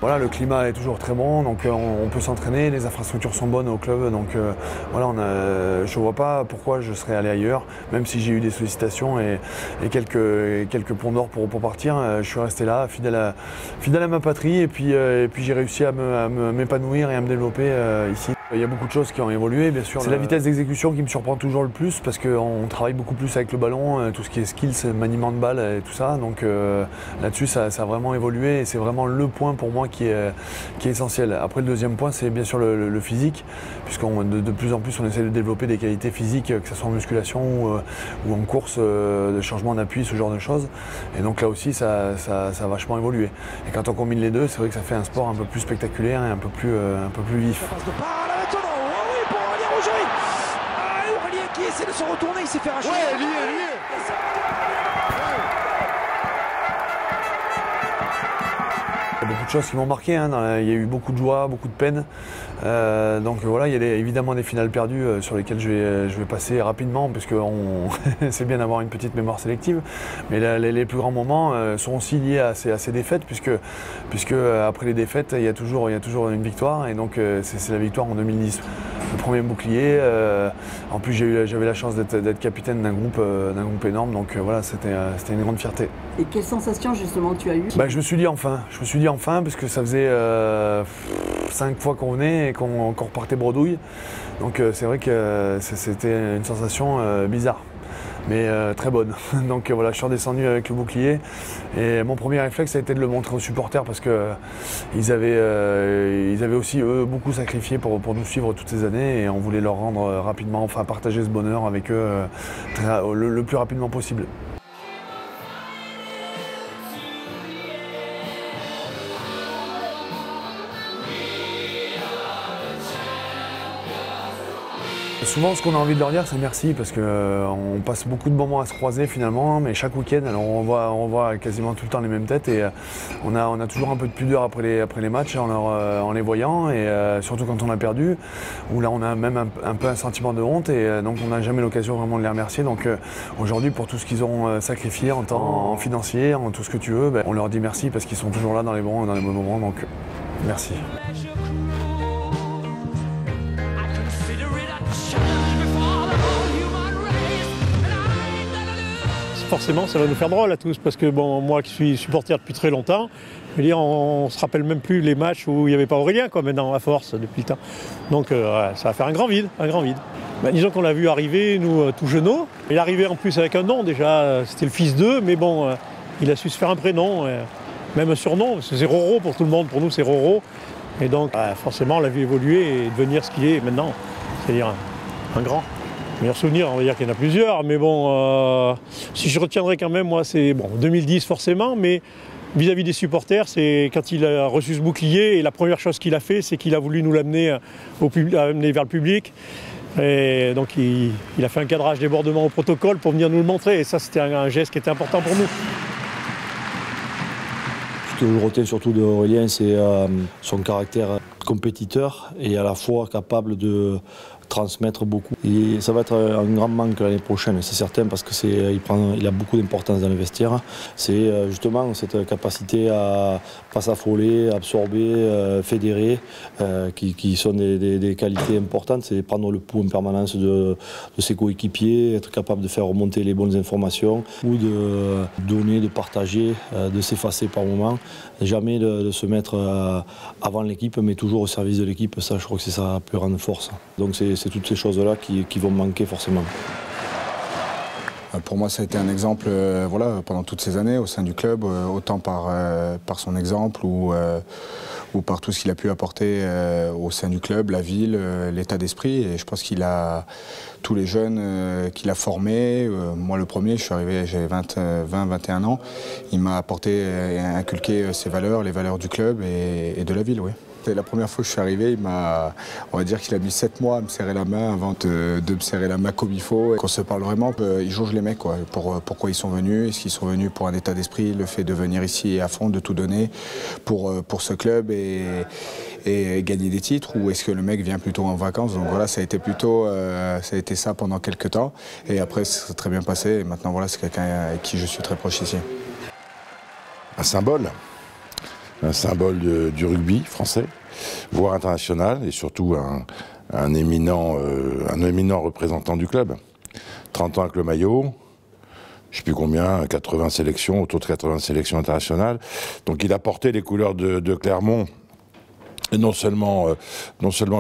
Voilà, le climat est toujours très bon, donc on peut s'entraîner, les infrastructures sont bonnes au club, donc voilà, je ne vois pas pourquoi je serais allé ailleurs, même si j'ai eu des sollicitations et quelques ponts d'or pour partir. Je suis resté là, fidèle à ma patrie, et puis j'ai réussi à m'épanouir et à me développer ici. Il y a beaucoup de choses qui ont évolué, bien sûr. C'est la vitesse d'exécution qui me surprend toujours le plus parce qu'on travaille beaucoup plus avec le ballon, tout ce qui est skills, maniement de balle et tout ça. Donc là-dessus, ça a vraiment évolué et c'est vraiment le point pour moi qui est essentiel. Après, le deuxième point, c'est bien sûr le physique, puisque de plus en plus, on essaie de développer des qualités physiques, que ce soit en musculation ou en course, de changement d'appui, ce genre de choses. Et donc là aussi, ça a vachement évolué. Et quand on combine les deux, c'est vrai que ça fait un sport un peu plus spectaculaire et un peu plus vif. Aurélien qui essaie de se retourner, il s'est fait arracher. Ouais, lié. Il y a beaucoup de choses qui m'ont marqué, hein. Il y a eu beaucoup de joie, beaucoup de peine. Donc voilà, il y a évidemment des finales perdues sur lesquelles je vais passer rapidement, parce que c'est bien d'avoir une petite mémoire sélective. Mais les plus grands moments sont aussi liés à ces défaites, puisque après les défaites, il y a toujours une victoire. Et donc c'est la victoire en 2010. Le premier bouclier. En plus, j'avais la chance d'être capitaine d'un groupe énorme. Donc voilà, c'était une grande fierté. Et quelle sensation justement tu as eu? Je me suis dit enfin. Je me suis dit enfin parce que ça faisait 5 fois qu'on venait et qu'on repartait bredouille. Donc c'est vrai que c'était une sensation bizarre, mais très bonne. Donc voilà, je suis redescendu avec le bouclier et mon premier réflexe a été de le montrer aux supporters parce qu'ils avaient aussi eux beaucoup sacrifié pour nous suivre toutes ces années et on voulait leur rendre rapidement, enfin partager ce bonheur avec eux le plus rapidement possible. Souvent, ce qu'on a envie de leur dire, c'est merci, parce qu'on passe beaucoup de moments à se croiser finalement, mais chaque week-end, alors on voit quasiment tout le temps les mêmes têtes et on a toujours un peu de pudeur après les matchs en les voyant, et surtout quand on a perdu, où là on a même un peu un sentiment de honte, et donc on n'a jamais l'occasion vraiment de les remercier. Donc aujourd'hui, pour tout ce qu'ils ont sacrifié en temps financier, en tout ce que tu veux, on leur dit merci parce qu'ils sont toujours là dans les bons moments, donc merci. Forcément, ça va nous faire drôle à tous, parce que bon, moi qui suis supporter depuis très longtemps, je veux dire, on se rappelle même plus les matchs où il n'y avait pas Aurélien, quoi, maintenant, à force, depuis le temps. Donc ça va faire un grand vide, disons qu'on l'a vu arriver, nous, tout jeuneaux. Il est arrivé en plus avec un nom, déjà, c'était le fils d'eux, mais bon, il a su se faire un prénom, même un surnom, parce que c'est Roro pour tout le monde, pour nous c'est Roro. Et donc, forcément, on l'a vu évoluer et devenir ce qu'il est maintenant, c'est-à-dire un grand. Meilleur souvenir, on va dire qu'il y en a plusieurs, mais bon, si je retiendrai quand même, moi, c'est bon, 2010 forcément, mais vis-à-vis des supporters, c'est quand il a reçu ce bouclier, et la première chose qu'il a fait, c'est qu'il a voulu nous l'amener vers le public. Et donc il a fait un cadrage débordement au protocole pour venir nous le montrer, et ça c'était un geste qui était important pour nous. Ce que je retiens surtout d'Aurélien, c'est son caractère compétiteur et à la fois capable de transmettre beaucoup. Et ça va être un grand manque l'année prochaine, c'est certain, parce qu'il a beaucoup d'importance dans le vestiaire. C'est justement cette capacité à pas s'affoler, absorber, fédérer, qui sont des qualités importantes. C'est prendre le pouls en permanence de ses coéquipiers, être capable de faire remonter les bonnes informations, ou de donner, de partager, de s'effacer par moment. Jamais de se mettre avant l'équipe, mais toujours au service de l'équipe. Ça, je crois que c'est sa plus grande force. Donc c'est toutes ces choses-là qui vont manquer forcément. Pour moi, ça a été un exemple voilà, pendant toutes ces années au sein du club, autant par son exemple ou par tout ce qu'il a pu apporter au sein du club, la ville, l'état d'esprit. Et je pense qu'il a tous les jeunes qu'il a formés. Moi, le premier, je suis arrivé, j'avais 20-21 ans. Il m'a apporté et inculqué ses valeurs, les valeurs du club et de la ville, oui. La première fois que je suis arrivé, on va dire qu'il a mis 7 mois à me serrer la main avant de me serrer la main comme il faut. Qu'on se parle vraiment, il jauge les mecs, quoi, pourquoi ils sont venus, est-ce qu'ils sont venus pour un état d'esprit, le fait de venir ici à fond, de tout donner pour ce club et gagner des titres, ou est-ce que le mec vient plutôt en vacances. Donc voilà, ça a été ça pendant quelques temps, et après ça s'est très bien passé, et maintenant voilà, c'est quelqu'un avec qui je suis très proche ici. Un symbole. un symbole du rugby français, voire international, et surtout un éminent représentant du club. 30 ans avec le maillot, je ne sais plus combien, 80 sélections, autour de 80 sélections internationales. Donc il a porté les couleurs de Clermont, non seulement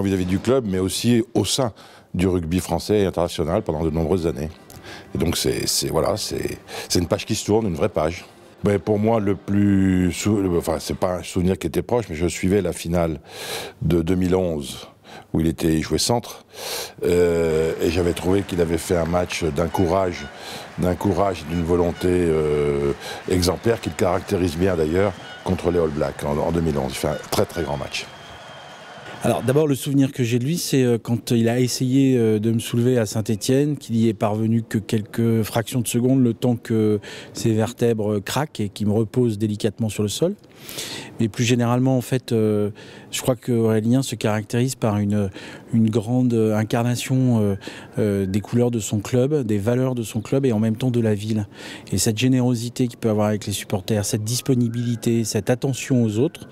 vis-à-vis du club, mais aussi au sein du rugby français et international pendant de nombreuses années. Et donc c'est une page qui se tourne, une vraie page. Mais pour moi, c'est pas un souvenir qui était proche, mais je suivais la finale de 2011 où il jouait centre, et j'avais trouvé qu'il avait fait un match d'un courage et d'une volonté exemplaire qui le caractérise bien d'ailleurs contre les All Blacks en 2011. Il fait un très très grand match. Alors d'abord, le souvenir que j'ai de lui, c'est quand il a essayé de me soulever à Saint-Étienne, qu'il y est parvenu que quelques fractions de secondes, le temps que ses vertèbres craquent et qu'il me repose délicatement sur le sol. Mais plus généralement, en fait, je crois qu'Aurélien se caractérise par une grande incarnation des couleurs de son club, des valeurs de son club et en même temps de la ville. Et cette générosité qu'il peut avoir avec les supporters, cette disponibilité, cette attention aux autres,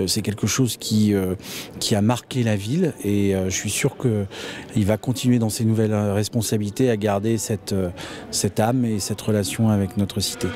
c'est quelque chose qui a marqué la ville, et je suis sûr qu'il va continuer dans ses nouvelles responsabilités à garder cette âme et cette relation avec notre cité.